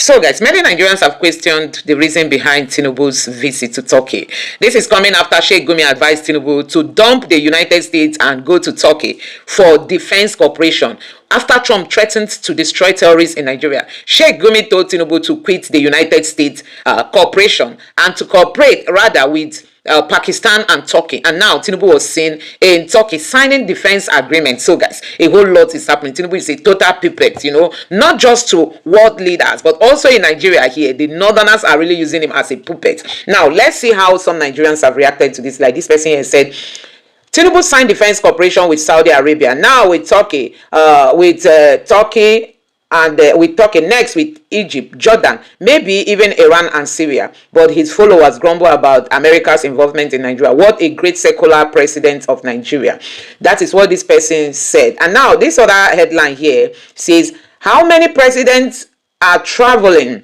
So guys, many Nigerians have questioned the reason behind Tinubu's visit to Turkey. This is coming after Sheikh Gumi advised Tinubu to dump the United States and go to Turkey for defense cooperation. After Trump threatened to destroy terrorists in Nigeria, Sheikh Gumi told Tinubu to quit the United States cooperation and to cooperate rather with Pakistan and Turkey. And now Tinubu was seen in Turkey signing defense agreements. So guys, a whole lot is happening. Tinubu is a total puppet, not just to world leaders, but also in Nigeria here. The northerners are really using him as a puppet. Now, let's see how some Nigerians have reacted to this. Like this person here said, Tinubu signed defense cooperation with Saudi Arabia. Now with Turkey, and with Turkey, next with Egypt, Jordan, maybe even Iran and Syria. But his followers grumble about America's involvement in Nigeria. What a great secular president of Nigeria. That is what this person said. And now this other headline here says, how many presidents are traveling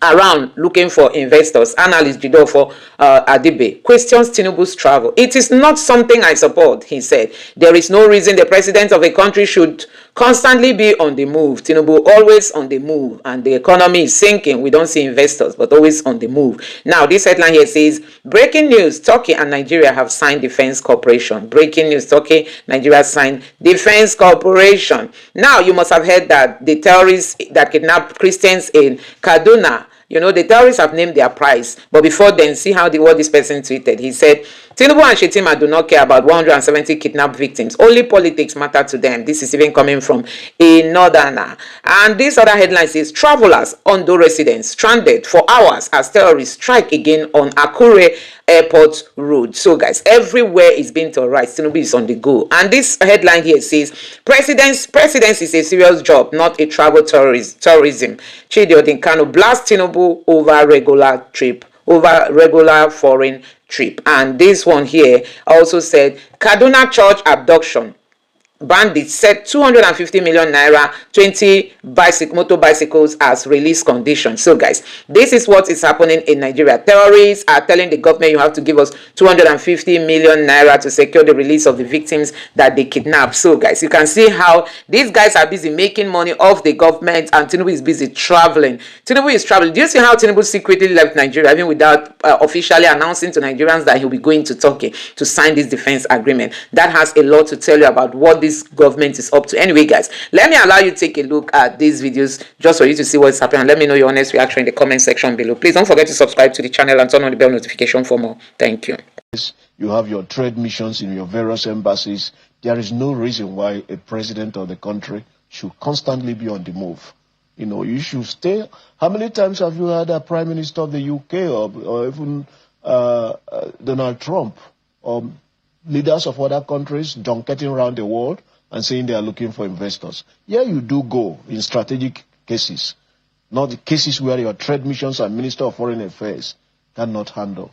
around looking for investors? Analyst Jidofo Adibe questions Tinubu's travel. It is not something I support, he said. There is no reason the president of a country should constantly be on the move. Tinubu always on the move, and the economy is sinking. We don't see investors, but always on the move. Now, this headline here says, breaking news, Turkey and Nigeria have signed defense cooperation. Breaking news, Turkey, Nigeria signed defense cooperation. Now, you must have heard that the terrorists that kidnapped Christians in Kaduna, the terrorists have named their price. But before then, see what this person tweeted. He said, Tinubu and Shetima do not care about 170 kidnapped victims. Only politics matter to them. This is even coming from a northerner. And this other headline says, travelers, Ondo residents, stranded for hours as terrorists strike again on Akure Airport Road. So guys, everywhere is being terrorized. Tinubu is on the go. And this headline here says, presidency is a serious job, not a travel tourism. Chidi Kanu blast Tinubu over regular foreign trip. And this one here also said, Kaduna church abduction. Bandits set 250 million naira, 20 motor bicycles as release conditions. So guys, this is what is happening in Nigeria. Terrorists are telling the government, you have to give us 250 million naira to secure the release of the victims that they kidnapped. So guys, you can see how these guys are busy making money off the government, and Tinubu is busy traveling. Tinubu is traveling. Do you see how Tinubu secretly left Nigeria even without officially announcing to Nigerians that he'll be going to Turkey to sign this defense agreement? That has a lot to tell you about what this government is up to. Anyway guys, let me allow you to take a look at these videos just for you to see what's happening, and let me know your honest reaction in the comment section below. Please don't forget to subscribe to the channel and turn on the bell notification for more. Thank you. You have your trade missions in your various embassies. There is no reason why a president of the country should constantly be on the move. You should stay. How many times have you had a prime minister of the UK or even Donald Trump or leaders of other countries junketing around the world and saying they are looking for investors? Yeah, you do go in strategic cases, not the cases where your trade missions and Minister of Foreign Affairs cannot handle.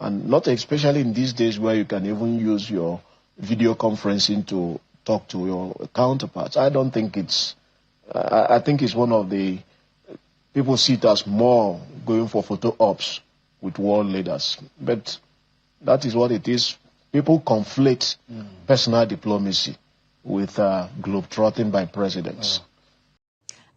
And not especially in these days where you can even use your video conferencing to talk to your counterparts. I don't think I think it's one of the, people see it as more going for photo ops with world leaders. But that is what it is. People conflate personal diplomacy with globetrotting by presidents.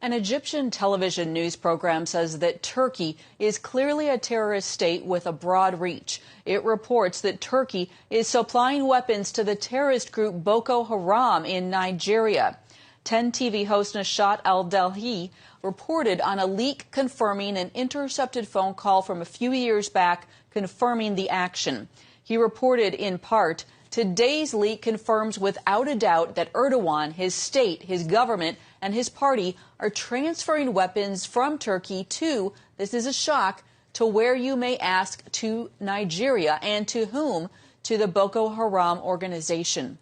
An Egyptian television news program says that Turkey is clearly a terrorist state with a broad reach. It reports that Turkey is supplying weapons to the terrorist group Boko Haram in Nigeria. 10 TV host Nashat Al-Delhi reported on a leak confirming an intercepted phone call from a few years back confirming the action. He reported in part, today's leak confirms without a doubt that Erdogan, his state, his government, and his party are transferring weapons from Turkey to, this is a shock, to where you may ask, to Nigeria. And to whom? To the Boko Haram organization.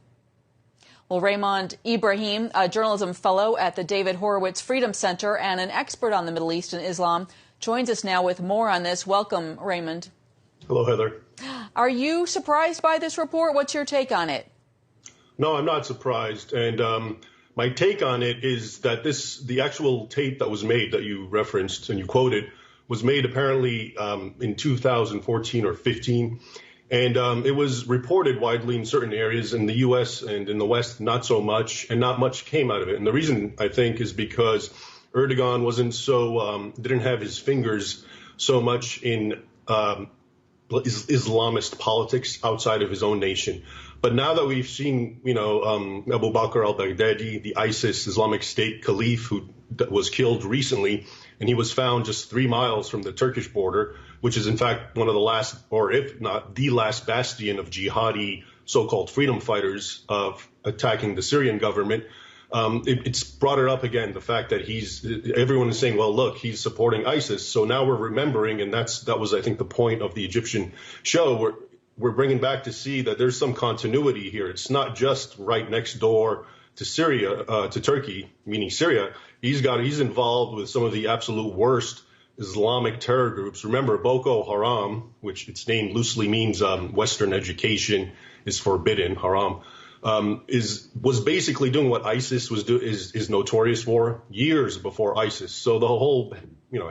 Well, Raymond Ibrahim, a journalism fellow at the David Horowitz Freedom Center and an expert on the Middle East and Islam, joins us now with more on this. Welcome, Raymond. Hello, Heather. Are you surprised by this report? What's your take on it? No, I'm not surprised. And my take on it is that the actual tape that was made that you referenced and you quoted was made apparently in 2014 or 15. And it was reported widely in certain areas in the U.S. and in the West, not so much, and not much came out of it. And the reason, I think, is because Erdogan wasn't so didn't have his fingers so much in Islamist politics outside of his own nation. But now that we've seen, Abu Bakr al-Baghdadi, the ISIS Islamic State caliph who was killed recently, and he was found just 3 miles from the Turkish border, which is in fact one of the last, or if not the last bastion of jihadi so-called freedom fighters of attacking the Syrian government. It's brought it up again, the fact that everyone is saying, well, look, he's supporting ISIS. So now we're remembering, and that was, I think, the point of the Egyptian show. We're bringing back to see that there's some continuity here. It's not just right next door to Syria, to Turkey, meaning Syria. He's involved with some of the absolute worst Islamic terror groups. Remember, Boko Haram, which its name loosely means Western education is forbidden, haram, was basically doing what ISIS is notorious for years before ISIS. So the whole,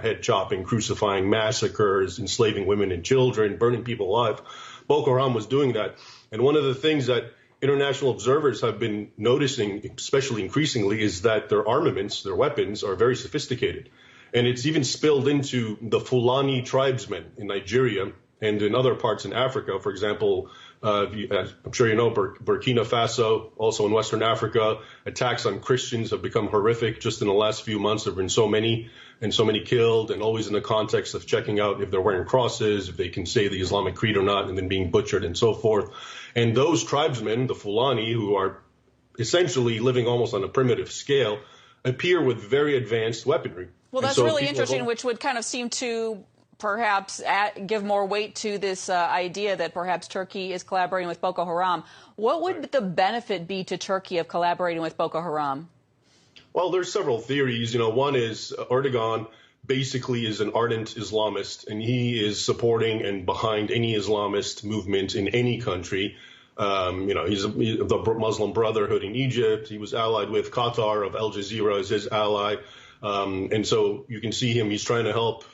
head chopping, crucifying, massacres, enslaving women and children, burning people alive, Boko Haram was doing that. And one of the things that international observers have been noticing, especially increasingly, is that their armaments, their weapons, are very sophisticated. And it's even spilled into the Fulani tribesmen in Nigeria and in other parts in Africa. For example, I'm sure you know, Burkina Faso, also in Western Africa, attacks on Christians have become horrific. Just in the last few months, there have been so many killed, and always in the context of checking out if they're wearing crosses, if they can say the Islamic creed or not, and then being butchered and so forth. And those tribesmen, the Fulani, who are essentially living almost on a primitive scale, appear with very advanced weaponry. Well, that's really interesting, which would kind of seem to perhaps give more weight to this idea that perhaps Turkey is collaborating with Boko Haram. What would the benefit be to Turkey of collaborating with Boko Haram? Well, there's several theories. One is Erdogan basically is an ardent Islamist, and he is supporting and behind any Islamist movement in any country. He's the Muslim Brotherhood in Egypt. He was allied with Qatar of Al Jazeera as his ally. And so you can see him, he's trying to help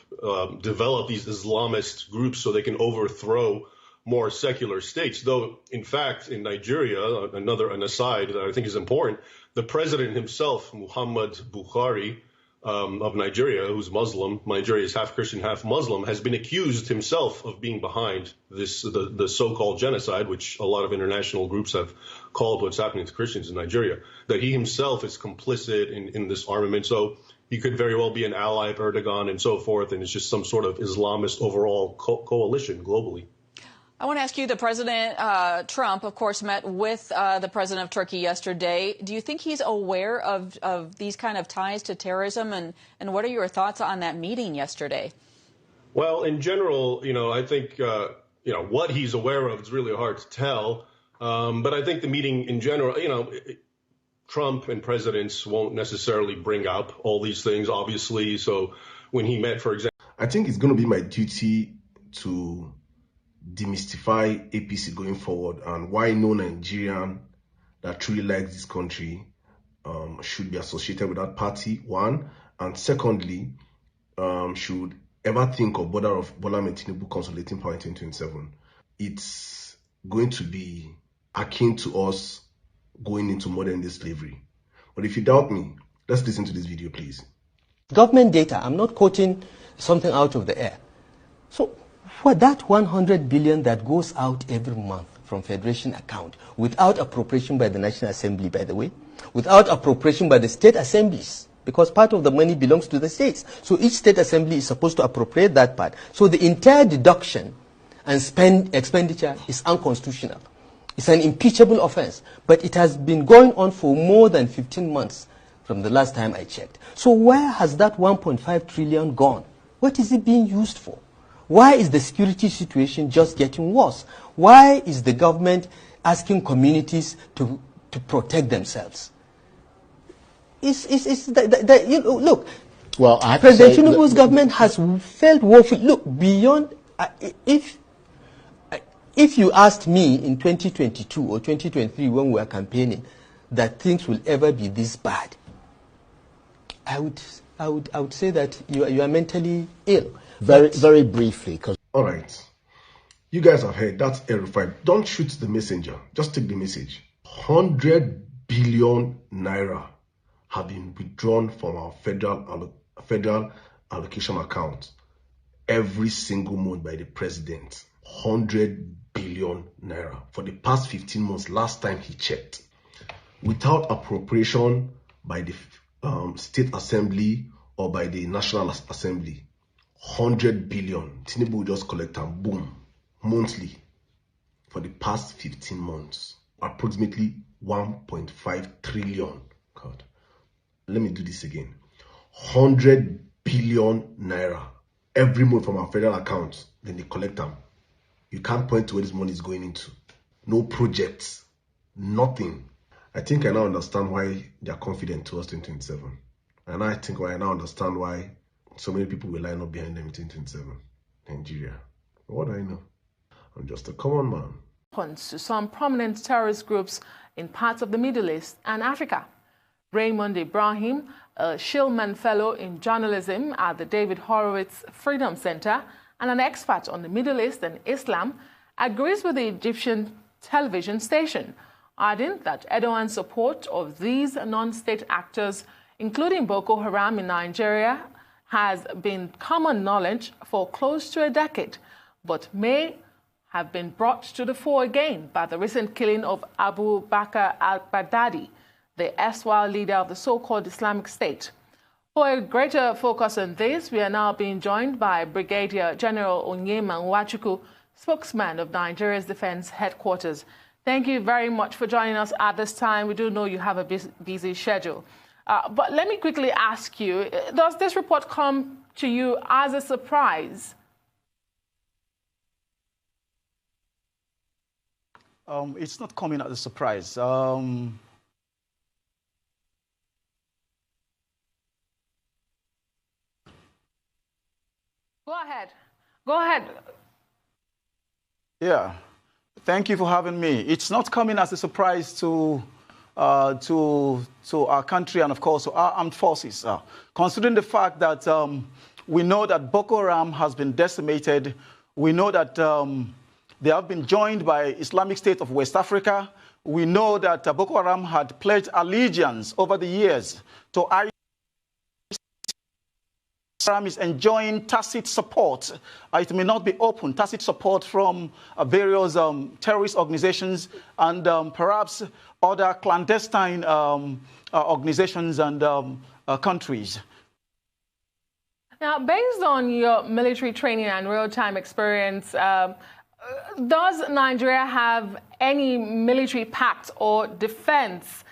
develop these Islamist groups so they can overthrow more secular states. Though, in fact, in Nigeria, an aside that I think is important, the president himself, Muhammad Buhari, of Nigeria, who's Muslim, Nigeria is half Christian, half Muslim, has been accused himself of being behind the so-called genocide, which a lot of international groups have called what's happening to Christians in Nigeria, that he himself is complicit in this armament. So he could very well be an ally of Erdogan and so forth, and it's just some sort of Islamist overall coalition globally. I want to ask you, the President Trump, of course, met with the President of Turkey yesterday. Do you think he's aware of these kind of ties to terrorism? And what are your thoughts on that meeting yesterday? Well, in general, I think, what he's aware of is really hard to tell. But I think the meeting in general, Trump and presidents won't necessarily bring up all these things, obviously. So when he met, for example, I think it's going to be my duty to demystify APC going forward, and why no Nigerian that truly likes this country should be associated with that party, one, and secondly, should ever think of Bola Tinubu consolidating power in 2027. It's going to be akin to us going into modern day slavery. But if you doubt me, let's listen to this video, please. Government data, I'm not quoting something out of the air. So for that 100 billion that goes out every month from Federation account, without appropriation by the National Assembly, by the way, without appropriation by the state assemblies, because part of the money belongs to the states. So each state assembly is supposed to appropriate that part. So the entire deduction and expenditure is unconstitutional. It's an impeachable offense. But it has been going on for more than 15 months from the last time I checked. So where has that 1.5 trillion gone? What is it being used for? Why is the security situation just getting worse? Why is the government asking communities to protect themselves? Look, well, President Tinubu's government has failed woefully. Look, beyond, if you asked me in 2022 or 2023 when we were campaigning that things will ever be this bad, I would say that you are mentally ill. Very briefly, because all right, you guys have heard that's verified. Don't shoot the messenger, just take the message. 100 billion naira have been withdrawn from our federal allocation account every single month by the president. 100 billion naira for the past 15 months, last time he checked, without appropriation by the state assembly or by the national assembly. 100 billion. Tinubu will just collect them, boom, monthly for the past 15 months. Approximately 1.5 trillion. God, let me do this again. 100 billion naira every month from our federal accounts. Then they collect them. You can't point to where this money is going into. No projects, nothing. I think I now understand why they are confident towards 2027. And I think I now understand why so many people will line up behind them in 2027. Nigeria. What do I know? I'm just a common man. To some prominent terrorist groups in parts of the Middle East and Africa. Raymond Ibrahim, a Shillman Fellow in Journalism at the David Horowitz Freedom Center and an expert on the Middle East and Islam, agrees with the Egyptian television station, adding that Erdogan's support of these non-state actors, including Boko Haram in Nigeria, has been common knowledge for close to a decade, but may have been brought to the fore again by the recent killing of Abu Bakr al-Baghdadi, the erstwhile leader of the so-called Islamic State. For a greater focus on this, we are now being joined by Brigadier General Onyema Nwachukwu, spokesman of Nigeria's Defense Headquarters. Thank you very much for joining us at this time. We do know you have a busy schedule. But let me quickly ask you, does this report come to you as a surprise? It's not coming as a surprise. Go ahead. Go ahead. Yeah. Thank you for having me. It's not coming as a surprise to our country and, of course, to our armed forces. Considering the fact that we know that Boko Haram has been decimated, we know that they have been joined by Islamic State of West Africa. We know that Boko Haram had pledged allegiance over the years to ISIS. Haram is enjoying tacit support. It may not be open, tacit support from various terrorist organizations and perhaps other clandestine organizations and countries. Now, based on your military training and real-time experience, does Nigeria have any military pact or defense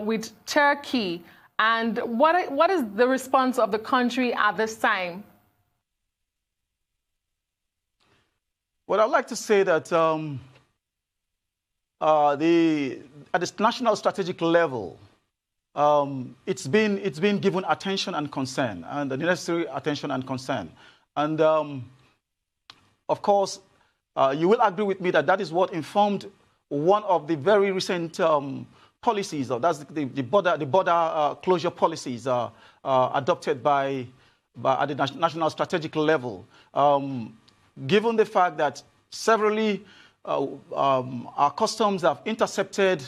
with Turkey? And what is the response of the country at this time? Well, I'd like to say that at the national strategic level, it's been given attention and concern, and the necessary attention and concern. And of course, you will agree with me that that is what informed one of the very recent policies, that's the border closure policies adopted at the national strategic level. Given the fact that severally our customs have intercepted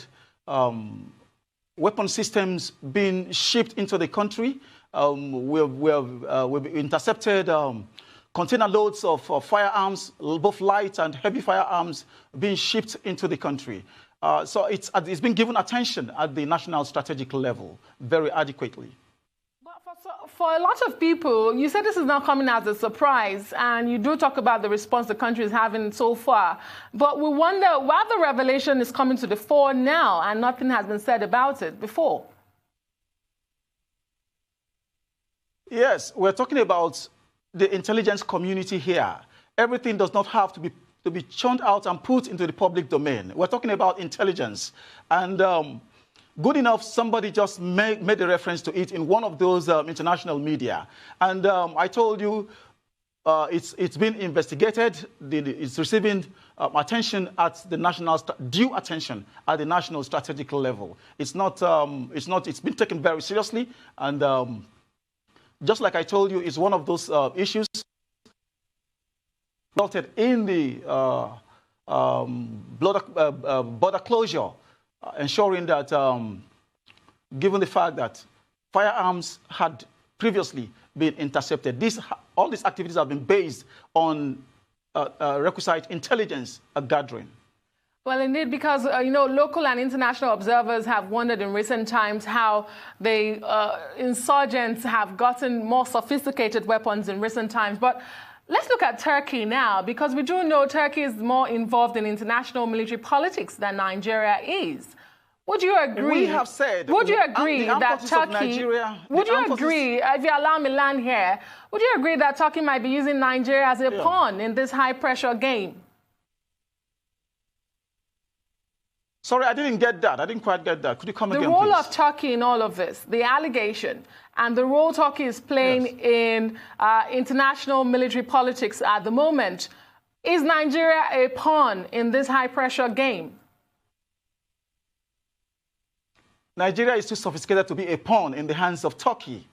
weapon systems being shipped into the country, we've intercepted container loads of firearms, both light and heavy firearms, being shipped into the country. So it's been given attention at the national strategic level very adequately. But for a lot of people, you said this is not coming as a surprise, and you do talk about the response the country is having so far. But we wonder why the revelation is coming to the fore now and nothing has been said about it before. Yes, we're talking about the intelligence community here. Everything does not have to be churned out and put into the public domain. We're talking about intelligence. And good enough, somebody just made a reference to it in one of those international media. And I told you it's been investigated. It's receiving attention at the national, due attention at the national strategic level. It's been taken very seriously. And just like I told you, it's one of those issues resulted in the border closure, ensuring that, given the fact that firearms had previously been intercepted. All these activities have been based on requisite intelligence gathering. Well, indeed, because, local and international observers have wondered in recent times how the insurgents have gotten more sophisticated weapons in recent times. But let's look at Turkey now, because we do know Turkey is more involved in international military politics than Nigeria is. Would you agree? We have said. Would you agree that Turkey? Would you agree, if you allow me land here, would you agree that Turkey might be using Nigeria as a pawn in this high-pressure game? Sorry, I didn't get that. I didn't quite get that. Could you come again, please? The role of please? Turkey in all of this, the allegation, and the role Turkey is playing in international military politics at the moment. Is Nigeria a pawn in this high-pressure game? Nigeria is too sophisticated to be a pawn in the hands of Turkey.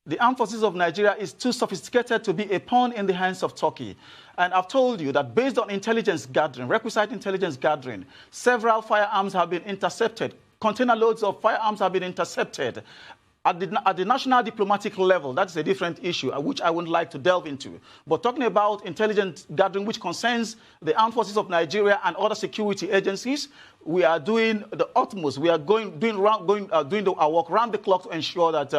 The armed forces of Nigeria is too sophisticated to be a pawn in the hands of Turkey. And I've told you that based on intelligence gathering, requisite intelligence gathering, several firearms have been intercepted. Container loads of firearms have been intercepted. At the national diplomatic level, that's a different issue, which I wouldn't like to delve into. But talking about intelligence gathering, which concerns the armed forces of Nigeria and other security agencies, we are doing the utmost. We are doing our work round the clock to ensure that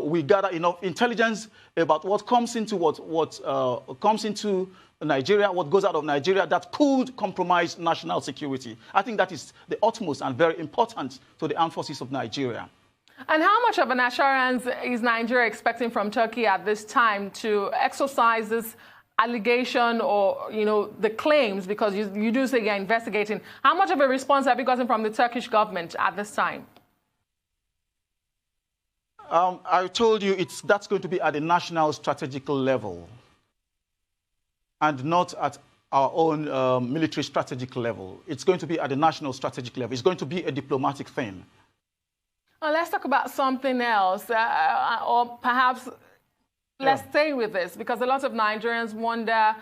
we gather enough intelligence about what comes into comes into Nigeria, what goes out of Nigeria that could compromise national security. I think that is the utmost and very important to the armed forces of Nigeria. And how much of an assurance is Nigeria expecting from Turkey at this time to exercise this allegation or, the claims, because you do say you're investigating? How much of a response have you gotten from the Turkish government at this time? I told you that's going to be at the national strategical level and not at our own military strategic level. It's going to be at the national strategic level. It's going to be a diplomatic thing. Well, let's talk about something else, or perhaps let's stay with this, because a lot of Nigerians wonder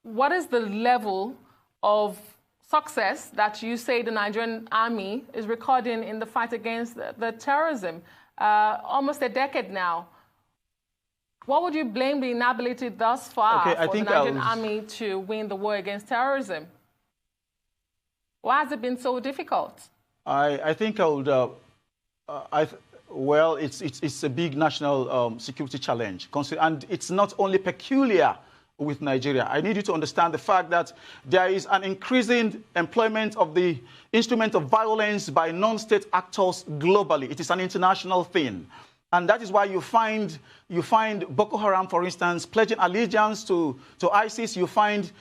what is the level of success that you say the Nigerian army is recording in the fight against the terrorism? Almost a decade now. What would you blame the inability thus far for the Nigerian army to win the war against terrorism? Why has it been so difficult? I think I would. Well, it's a big national security challenge, and it's not only peculiar with Nigeria. I need you to understand the fact that there is an increasing employment of the instrument of violence by non-state actors globally. It is an international thing. And that is why you find Boko Haram, for instance, pledging allegiance to ISIS. You find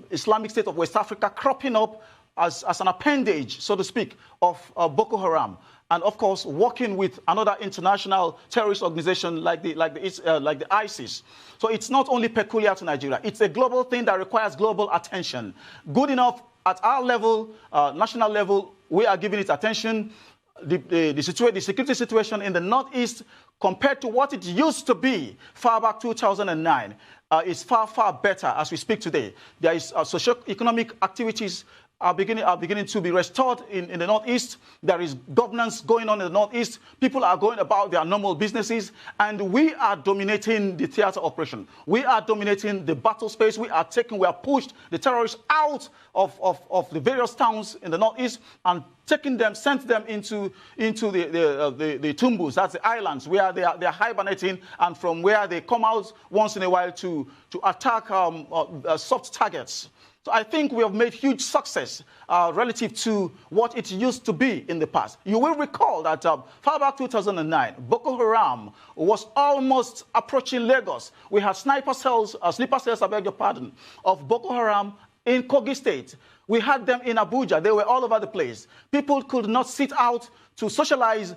Islamic State of West Africa cropping up as an appendage, so to speak, of Boko Haram. And of course, working with another international terrorist organization like the ISIS. So it's not only peculiar to Nigeria. It's a global thing that requires global attention. Good enough at our level, national level, we are giving it attention. The security situation in the Northeast, compared to what it used to be far back 2009, is far, far better as we speak today. There is socio-economic activities are beginning to be restored in the Northeast. There is governance going on in the Northeast. People are going about their normal businesses, and we are dominating the theater operation. We are dominating the battle space. We are pushed the terrorists out of the various towns in the Northeast and sent them into the tumbus, that's the islands, where they are hibernating, and from where they come out once in a while to attack soft targets. So I think we have made huge success relative to what it used to be in the past. You will recall that far back 2009, Boko Haram was almost approaching Lagos. We had sleeper cells, I beg your pardon, of Boko Haram in Kogi State. We had them in Abuja. They were all over the place. People could not sit out to socialize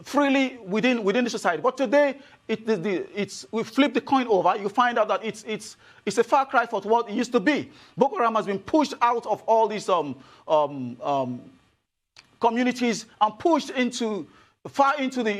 freely within the society. But today, we flip the coin over. You find out that it's a far cry from what it used to be. Boko Haram has been pushed out of all these communities and pushed into far into the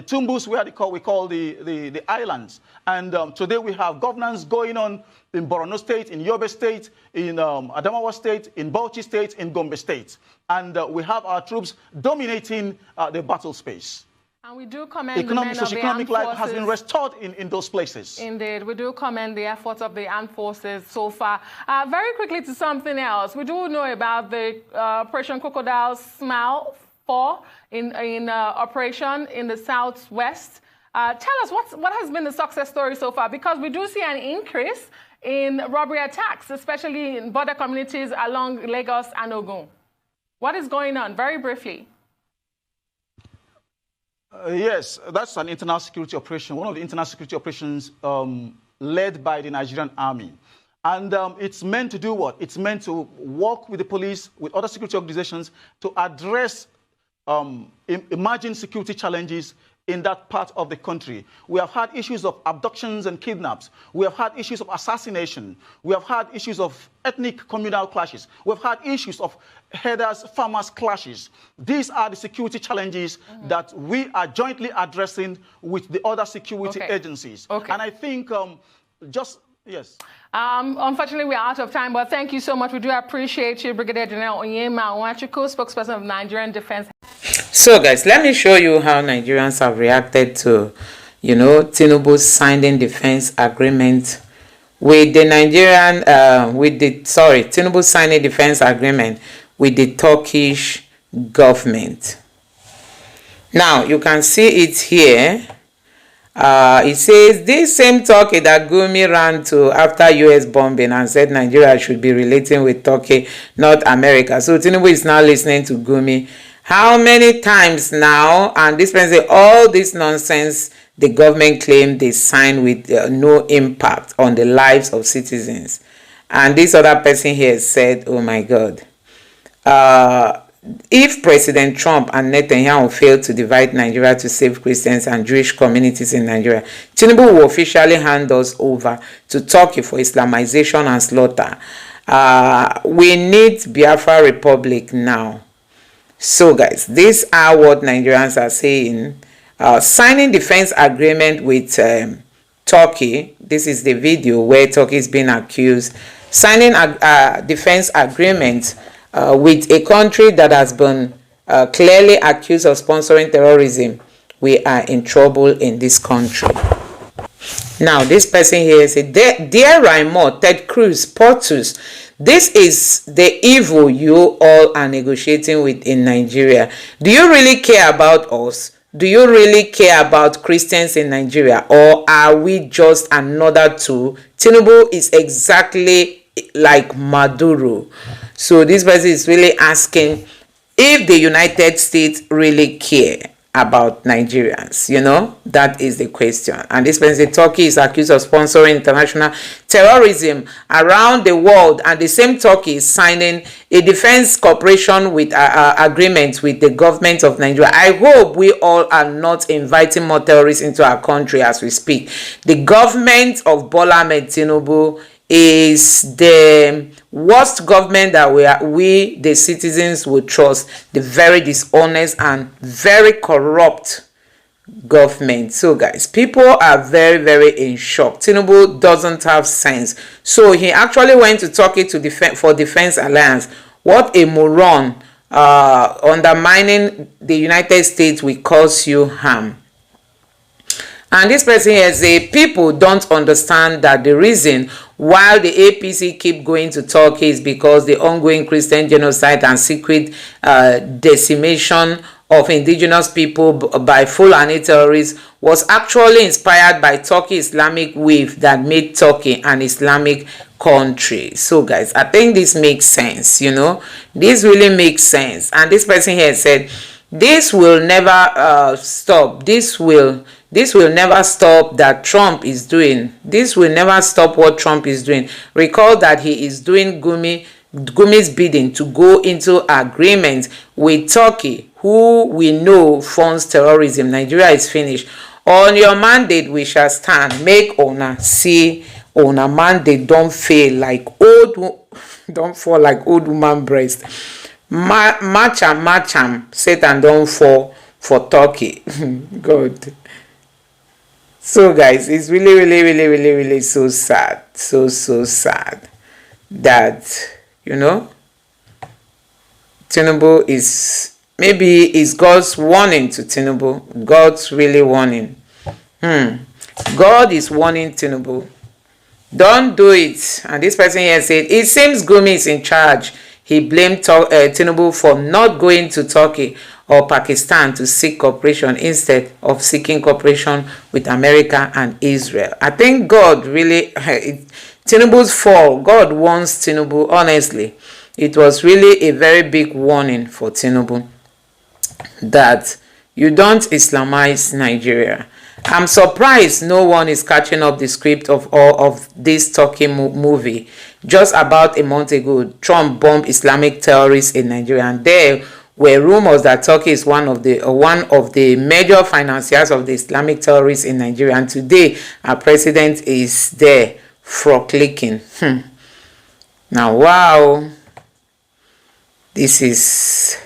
Tumbus, where we call the islands. And today we have governance going on in Borno State, in Yobe State, in Adamawa State, in Bauchi State, in Gombe State. And we have our troops dominating the battle space. And we do commend the men of the socio-economic life has been restored in those places. Indeed, we do commend the efforts of the armed forces so far. Very quickly to something else. We do know about the Operation Crocodile Smile 4 in operation in the southwest. Tell us what has been the success story so far, because we do see an increase in robbery attacks, especially in border communities along Lagos and Ogun. What is going on? Very briefly. Yes, that's an internal security operation, one of the internal security operations led by the Nigerian army. And it's meant to do what? It's meant to work with the police, with other security organizations to address emerging security challenges in that part of the country. We have had issues of abductions and kidnaps. We have had issues of assassination. We have had issues of ethnic communal clashes. We've had issues of herders-farmers clashes. These are the security challenges that we are jointly addressing with the other security agencies. And I think yes. Unfortunately, we are out of time, but thank you so much. We do appreciate you, Brigadier General Onyema Nwachukwu, spokesperson of Nigerian Defense. So, guys, let me show you how Nigerians have reacted to, Tinubu's signing defense agreement with the Tinubu signing defense agreement with the Turkish government. Now, you can see it here. It says, this same Turkey that Gumi ran to after U.S. bombing and said Nigeria should be relating with Turkey, not America. So Tinubu is now listening to Gumi. How many times now? And this person say all this nonsense the government claimed they signed with no impact on the lives of citizens. And this other person here said, oh my God, if President Trump and Netanyahu fail to divide Nigeria to save Christians and Jewish communities in Nigeria, Tinubu will officially hand us over to Turkey for Islamization and slaughter. We need Biafra Republic now. So guys, these are what Nigerians are saying. Signing defense agreement with Turkey. This is the video where Turkey is being accused. Signing a defense agreement with a country that has been clearly accused of sponsoring terrorism. We are in trouble in this country. Now, this person here said, Dear Raimo, Ted Cruz, Portus, this is the evil you all are negotiating with in Nigeria. Do you really care about us? Do you really care about Christians in Nigeria? Or are we just another tool? Tinubu is exactly like Maduro. So this person is really asking if the United States really care about Nigerians. That is the question. And this person, Turkey is accused of sponsoring international terrorism around the world, and the same Turkey is signing a defense cooperation with agreement with the government of Nigeria. I hope we all are not inviting more terrorists into our country as we speak. The government of Bola Ahmed Tinubu is the worst government that we the citizens will trust. The very dishonest and very corrupt government. So guys, people are very, very in shock. Tinubu doesn't have sense. So he actually went to Turkey to for defense alliance. What a moron. Undermining the United States will cause you harm. And this person here say people don't understand that the reason why the APC keep going to Turkey is because the ongoing Christian genocide and secret decimation of indigenous people by Fulani terrorists was actually inspired by Turkey Islamic wave that made Turkey an Islamic country. So guys, I think this makes sense, this really makes sense. And this person here said, this will never stop. This will never stop that Trump is doing. This will never stop what Trump is doing. Recall that he is doing Gumi's bidding to go into agreement with Turkey, who we know funds terrorism. Nigeria is finished. On your mandate we shall stand. Make honor see honor mandate don't fail like don't fall like old woman breast. Match am, Satan don't fall for Turkey. God. So guys, it's really so sad, so sad that, you know, Tinubu is, maybe it's God's warning to Tinubu. God's really warning. God is warning Tinubu. Don't do it. And this person here said, it seems Gumi is in charge. He blamed Tinubu for not going to Turkey or Pakistan to seek cooperation instead of seeking cooperation with America and Israel. I think God really, Tinubu's fall, God warns Tinubu, honestly. It was really a very big warning for Tinubu that you don't Islamize Nigeria. I'm surprised no one is catching up the script of all of this Turkey movie. Just about a month ago, Trump bombed Islamic terrorists in Nigeria, and there were rumors that Turkey is one of the major financiers of the Islamic terrorists in Nigeria. And today, our president is there for clicking. Now, wow, this is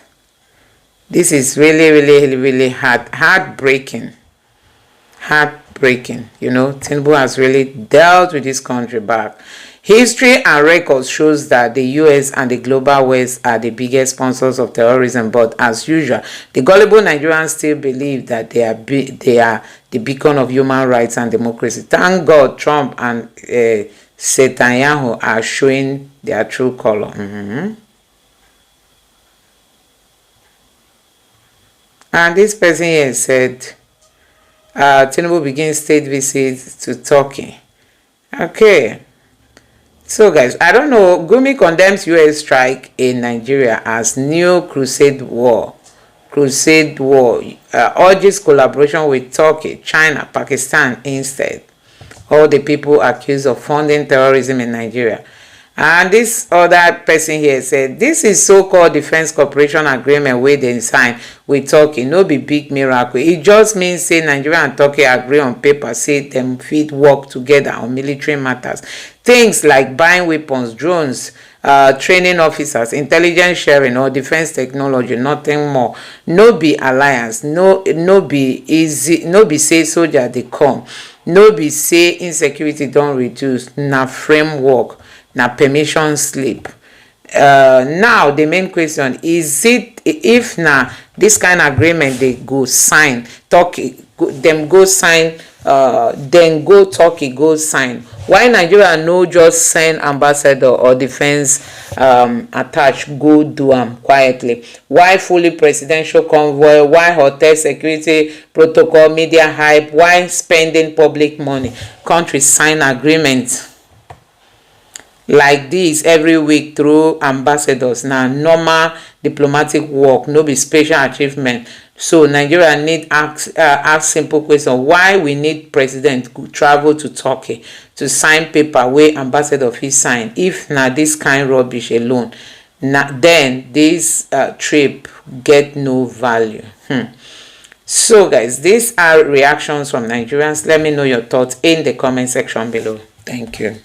really heartbreaking. You know, Tinubu has really dealt with this country back. History and records shows that the US and the global West are the biggest sponsors of terrorism, but as usual, the gullible Nigerians still believe that they are the beacon of human rights and democracy. Thank God Trump and Netanyahu are showing their true color. And this person here said, Tinubu begins state visits to Turkey. Okay. So guys, I don't know. Gumi condemns US strike in Nigeria as new crusade war. Urges collaboration with Turkey, China, Pakistan instead. All the people accused of funding terrorism in Nigeria. And this other person here said, this is so-called defense cooperation agreement wey dem sign with Turkey. No be big miracle. It just means say Nigeria and Turkey agree on paper, say dem fit work together on military matters. Things like buying weapons, drones, training officers, intelligence sharing or defense technology, nothing more. No be alliance, no be easy, no be say soldier dey come, no be say insecurity don reduce, na framework. Now permission slip. Now the main question is, it if now this kind of agreement they go sign, Turkey them go sign, then go Turkey go sign. Why Nigeria no just send ambassador or defense attached go do am quietly? Why fully presidential convoy? Why hotel security protocol, media hype? Why spending public money? Countries sign agreements like this every week through ambassadors. Now normal diplomatic work, no be special achievement. So Nigeria need ask simple question: why we need president to travel to Turkey to sign paper where ambassador fit sign? If na this kind rubbish alone, then this trip get no value. So guys, these are reactions from Nigerians. Let me know your thoughts in the comment section below. Thank you.